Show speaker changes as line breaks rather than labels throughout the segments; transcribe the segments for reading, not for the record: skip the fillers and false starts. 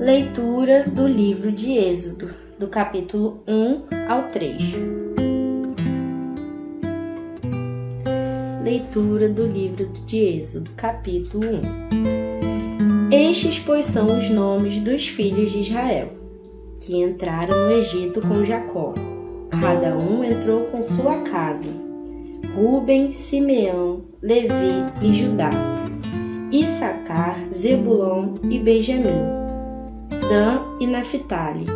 Leitura do livro de Êxodo, do capítulo 1 ao 3. Leitura do livro de Êxodo, capítulo 1. Estes, pois, são os nomes dos filhos de Israel, que entraram no Egito com Jacó. Cada um entrou com sua casa: Rúben, Simeão, Levi e Judá, Issacar, Zebulon e Benjamim, Dan e Naphtali,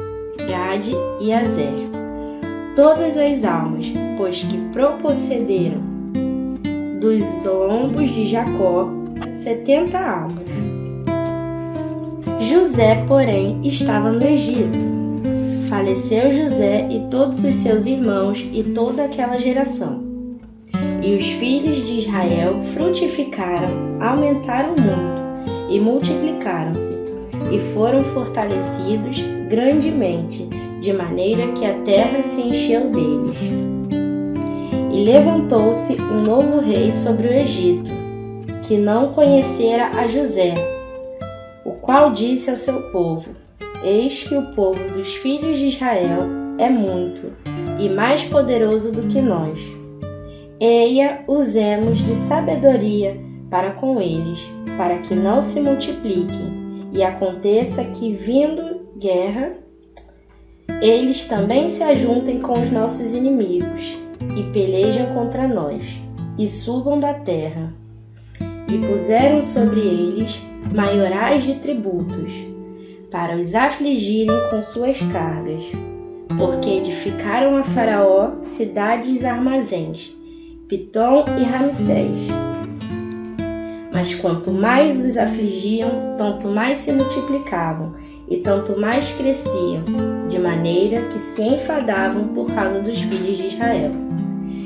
Gade e Azer. Todas as almas, pois que procederam dos lombos de Jacó, 70 almas. José, porém, estava no Egito. Faleceu José e todos os seus irmãos e toda aquela geração. E os filhos de Israel frutificaram, aumentaram muito e multiplicaram-se, e foram fortalecidos grandemente, de maneira que a terra se encheu deles. E levantou-se um novo rei sobre o Egito, que não conhecera a José, o qual disse ao seu povo: Eis que o povo dos filhos de Israel é muito e mais poderoso do que nós. Eia, usemos de sabedoria para com eles, para que não se multipliquem, e aconteça que, vindo guerra, eles também se ajuntem com os nossos inimigos, e pelejem contra nós, e subam da terra. E puseram sobre eles maiorais de tributos, para os afligirem com suas cargas, porque edificaram a Faraó cidades e armazéns, Pitom e Ramsés. Mas quanto mais os afligiam, tanto mais se multiplicavam, e tanto mais cresciam, de maneira que se enfadavam por causa dos filhos de Israel.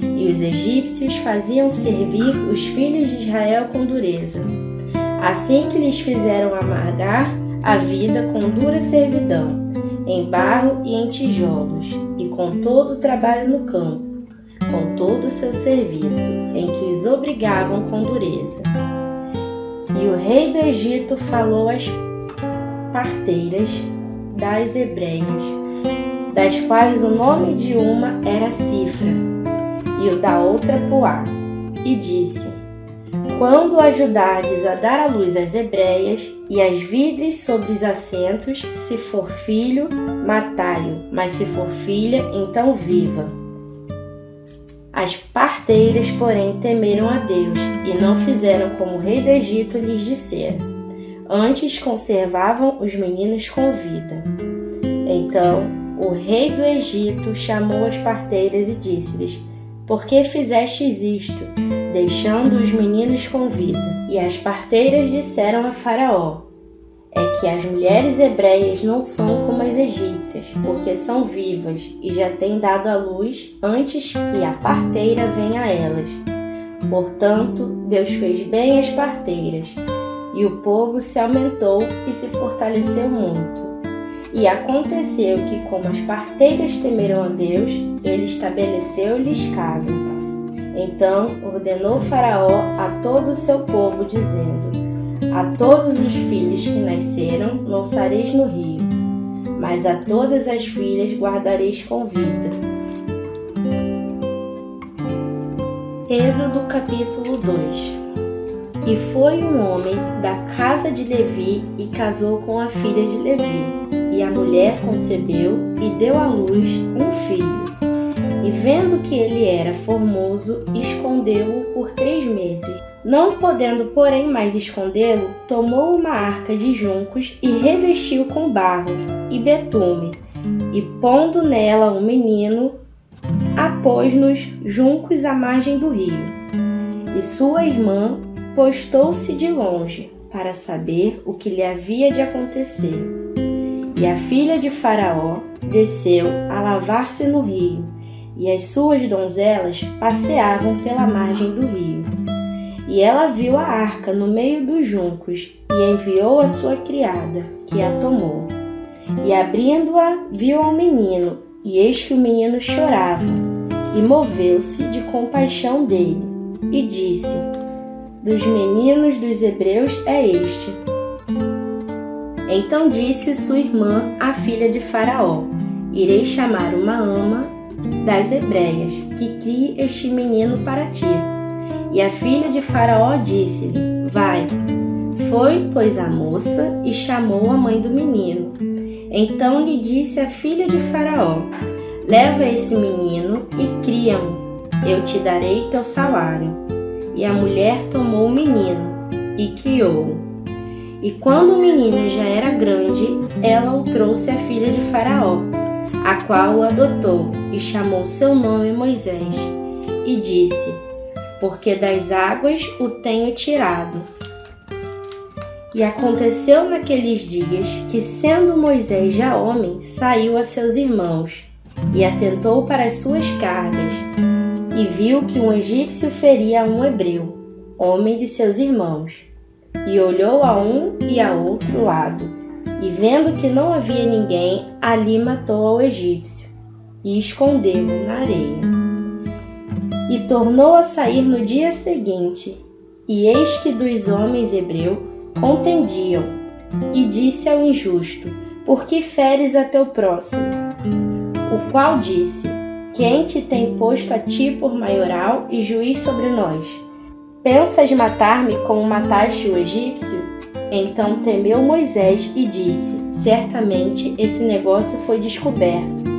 E os egípcios faziam servir os filhos de Israel com dureza, assim que lhes fizeram amargar a vida com dura servidão, em barro e em tijolos, e com todo o trabalho no campo, com todo o seu serviço, em que os obrigavam com dureza. E o rei do Egito falou às parteiras das hebreias, das quais o nome de uma era Cifra, e o da outra Puá, e disse: Quando ajudardes a dar à luz as hebreias, e as virdes sobre os assentos, se for filho, matai-o, mas se for filha, então viva. As parteiras, porém, temeram a Deus, e não fizeram como o rei do Egito lhes dissera. Antes conservavam os meninos com vida. Então o rei do Egito chamou as parteiras e disse-lhes: Por que fizestes isto, deixando os meninos com vida? E as parteiras disseram a Faraó: É que as mulheres hebreias não são como as egípcias, porque são vivas e já têm dado à luz antes que a parteira venha a elas. Portanto, Deus fez bem às parteiras, e o povo se aumentou e se fortaleceu muito. E aconteceu que, como as parteiras temeram a Deus, ele estabeleceu-lhes casa. Então ordenou Faraó a todo o seu povo, dizendo: A todos os filhos que nasceram lançareis no rio, mas a todas as filhas guardareis com vida. Êxodo capítulo 2. E foi um homem da casa de Levi e casou com a filha de Levi. E a mulher concebeu e deu à luz um filho. E vendo que ele era formoso, escondeu-o por 3 meses. Não podendo, porém, mais escondê-lo, tomou uma arca de juncos e revestiu com barro e betume, e pondo nela um menino, a pôs nos juncos à margem do rio. E sua irmã postou-se de longe, para saber o que lhe havia de acontecer. E a filha de Faraó desceu a lavar-se no rio, e as suas donzelas passeavam pela margem do rio. E ela viu a arca no meio dos juncos, e enviou a sua criada, que a tomou. E abrindo-a, viu ao menino, e eis que o menino chorava, e moveu-se de compaixão dele, e disse: Dos meninos dos hebreus é este. Então disse sua irmã, a filha de Faraó: irei chamar uma ama das hebreias, que crie este menino para ti. E a filha de Faraó disse-lhe: vai. Foi, pois, a moça e chamou a mãe do menino. Então lhe disse a filha de Faraó: leva esse menino e cria-o, eu te darei teu salário. E a mulher tomou o menino e criou-o. E quando o menino já era grande, ela o trouxe à filha de Faraó, a qual o adotou e chamou seu nome Moisés. E disse: porque das águas o tenho tirado. E aconteceu naqueles dias que, sendo Moisés já homem, saiu a seus irmãos e atentou para as suas cargas, e viu que um egípcio feria a um hebreu, homem de seus irmãos, e olhou a um e a outro lado, e vendo que não havia ninguém, ali matou ao egípcio, e escondeu-o na areia. E tornou a sair no dia seguinte, e eis que dos homens hebreus contendiam, e disse ao injusto: por que feres a teu próximo? O qual disse: quem te tem posto a ti por maioral e juiz sobre nós? Pensas matar-me como mataste o egípcio? Então temeu Moisés e disse: certamente esse negócio foi descoberto.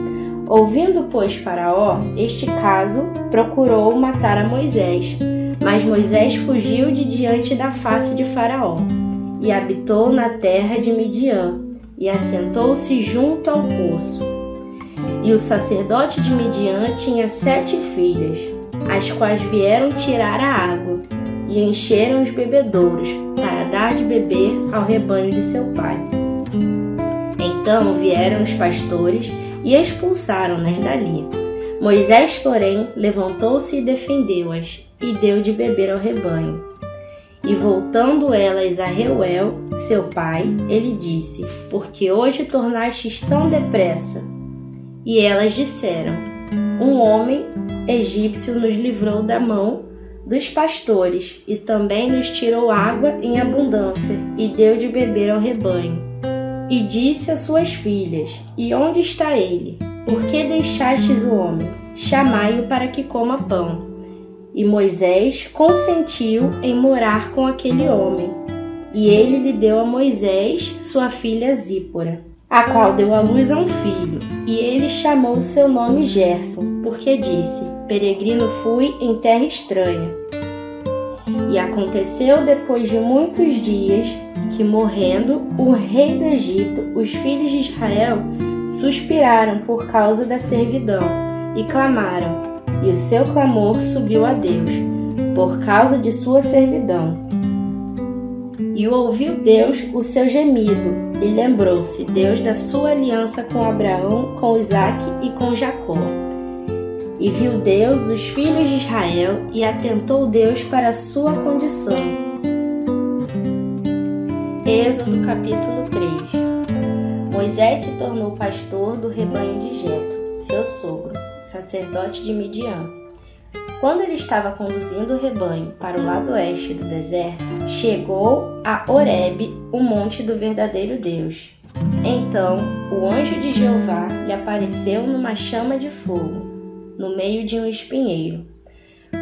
Ouvindo, pois, Faraó este caso, procurou matar a Moisés, mas Moisés fugiu de diante da face de Faraó, e habitou na terra de Midian, e assentou-se junto ao poço. E o sacerdote de Midian tinha 7 filhas, as quais vieram tirar a água, e encheram os bebedouros, para dar de beber ao rebanho de seu pai. Então vieram os pastores e expulsaram-nas dali. Moisés, porém, levantou-se e defendeu-as, e deu de beber ao rebanho. E voltando elas a Reuel, seu pai, ele disse: porque hoje tornastes tão depressa? E elas disseram: um homem egípcio nos livrou da mão dos pastores, e também nos tirou água em abundância, e deu de beber ao rebanho. E disse a suas filhas: e onde está ele? Por que deixastes o homem? Chamai-o para que coma pão. E Moisés consentiu em morar com aquele homem. E ele lhe deu a Moisés sua filha Zípora, a qual deu à luz a um filho. E ele chamou seu nome Gerson, porque disse: peregrino fui em terra estranha. E aconteceu depois de muitos dias que, morrendo o rei do Egito, os filhos de Israel suspiraram por causa da servidão e clamaram, e o seu clamor subiu a Deus, por causa de sua servidão. E ouviu Deus o seu gemido, e lembrou-se Deus da sua aliança com Abraão, com Isaque e com Jacó. E viu Deus os filhos de Israel, e atentou Deus para a sua condição. Êxodo capítulo 3. Moisés se tornou pastor do rebanho de Jetro, seu sogro, sacerdote de Midian. Quando ele estava conduzindo o rebanho para o lado oeste do deserto, chegou a Horebe, o monte do verdadeiro Deus. Então o anjo de Jeová lhe apareceu numa chama de fogo, no meio de um espinheiro.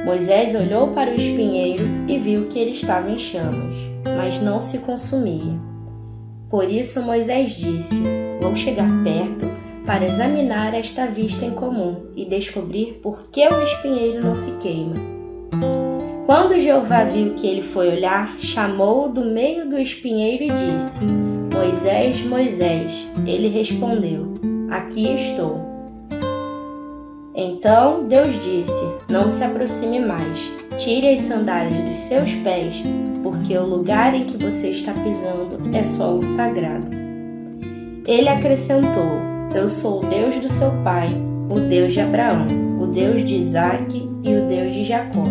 Moisés olhou para o espinheiro e viu que ele estava em chamas, mas não se consumia. Por isso Moisés disse: vou chegar perto para examinar esta vista em comum e descobrir por que o espinheiro não se queima. Quando Jeová viu que ele foi olhar, chamou-o do meio do espinheiro e disse: Moisés, Moisés. Ele respondeu: aqui estou. Então Deus disse: não se aproxime mais, tire as sandálias dos seus pés, porque o lugar em que você está pisando é solo sagrado. Ele acrescentou: eu sou o Deus do seu pai, o Deus de Abraão, o Deus de Isaque e o Deus de Jacó.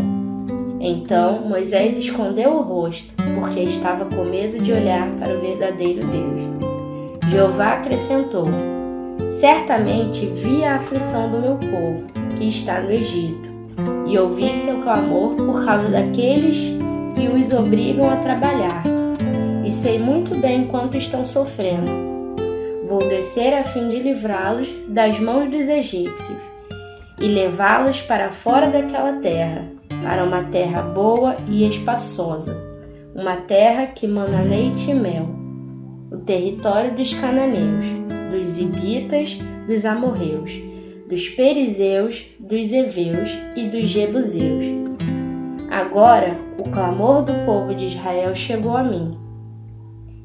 Então Moisés escondeu o rosto, porque estava com medo de olhar para o verdadeiro Deus. Jeová acrescentou: certamente vi a aflição do meu povo, que está no Egito, e ouvi seu clamor por causa daqueles que os obrigam a trabalhar. E sei muito bem quanto estão sofrendo. Vou descer a fim de livrá-los das mãos dos egípcios e levá-los para fora daquela terra, para uma terra boa e espaçosa, uma terra que mana leite e mel, o território dos cananeus, dos hibitas, dos amorreus, dos perizeus, dos heveus e dos jebuseus. Agora o clamor do povo de Israel chegou a mim,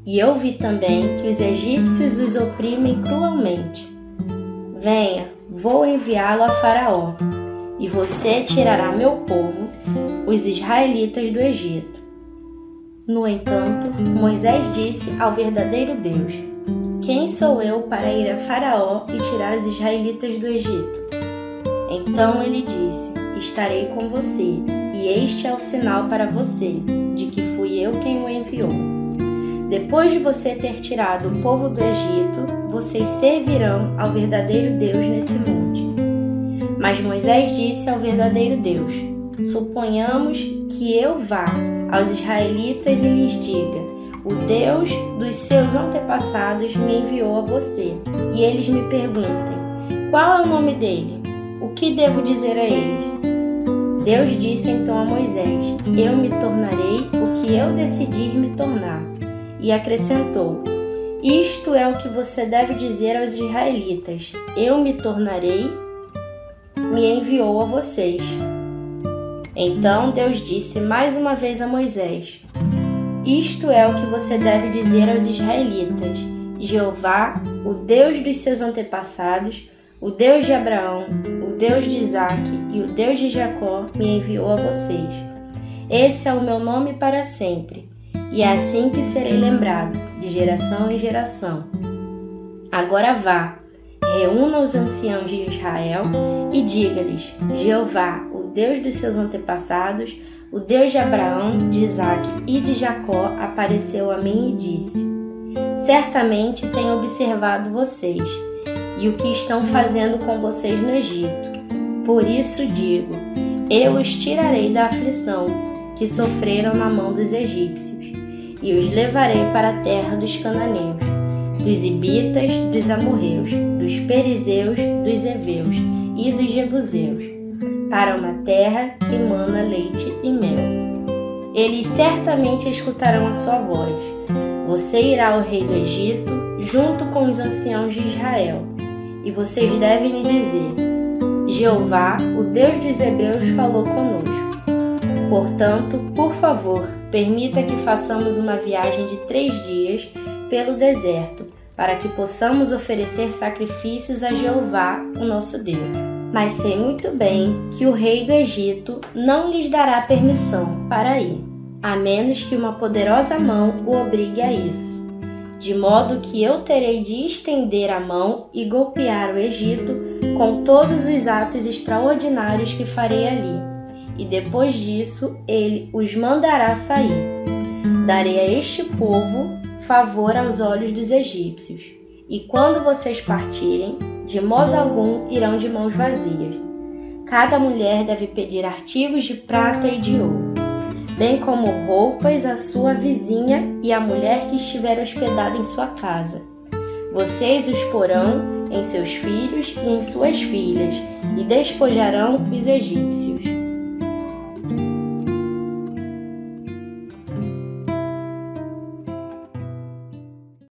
e eu vi também que os egípcios os oprimem cruelmente. Venha, vou enviá-lo a Faraó, e você tirará meu povo, os israelitas, do Egito. No entanto, Moisés disse ao verdadeiro Deus: Quem sou eu para ir a Faraó e tirar os israelitas do Egito? Então ele disse: Estarei com você, e este é o sinal para você, de que fui eu quem o enviou. Depois de você ter tirado o povo do Egito, vocês servirão ao verdadeiro Deus nesse monte. Mas Moisés disse ao verdadeiro Deus: Suponhamos que eu vá aos israelitas e lhes diga: O Deus dos seus antepassados me enviou a você. E eles me perguntem: Qual é o nome dele? O que devo dizer a eles? Deus disse então a Moisés: Eu me tornarei o que eu decidir me tornar. E acrescentou: Isto é o que você deve dizer aos israelitas: Eu me tornarei, me enviou a vocês. Então Deus disse mais uma vez a Moisés: Isto é o que você deve dizer aos israelitas: Jeová, o Deus dos seus antepassados, o Deus de Abraão, o Deus de Isaque e o Deus de Jacó me enviou a vocês. Esse é o meu nome para sempre, e é assim que serei lembrado, de geração em geração. Agora vá, reúna os anciãos de Israel e diga-lhes: Jeová, o Deus dos seus antepassados, o Deus de Abraão, de Isaque e de Jacó, apareceu a mim e disse: Certamente tenho observado vocês e o que estão fazendo com vocês no Egito. Por isso digo: eu os tirarei da aflição que sofreram na mão dos egípcios e os levarei para a terra dos cananeus, dos hibitas, dos amorreus, dos perizeus, dos heveus e dos jebuseus, para uma terra que mana leite e mel. Eles certamente escutarão a sua voz. Você irá ao rei do Egito, junto com os anciãos de Israel, e vocês devem lhe dizer: Jeová, o Deus dos hebreus, falou conosco. Portanto, por favor, permita que façamos uma viagem de 3 dias pelo deserto, para que possamos oferecer sacrifícios a Jeová, o nosso Deus. Mas sei muito bem que o rei do Egito não lhes dará permissão para ir, a menos que uma poderosa mão o obrigue a isso. De modo que eu terei de estender a mão e golpear o Egito com todos os atos extraordinários que farei ali. E depois disso ele os mandará sair. Darei a este povo favor aos olhos dos egípcios. E quando vocês partirem, de modo algum irão de mãos vazias. Cada mulher deve pedir artigos de prata e de ouro, bem como roupas à sua vizinha e à mulher que estiver hospedada em sua casa. Vocês os porão em seus filhos e em suas filhas, e despojarão os egípcios.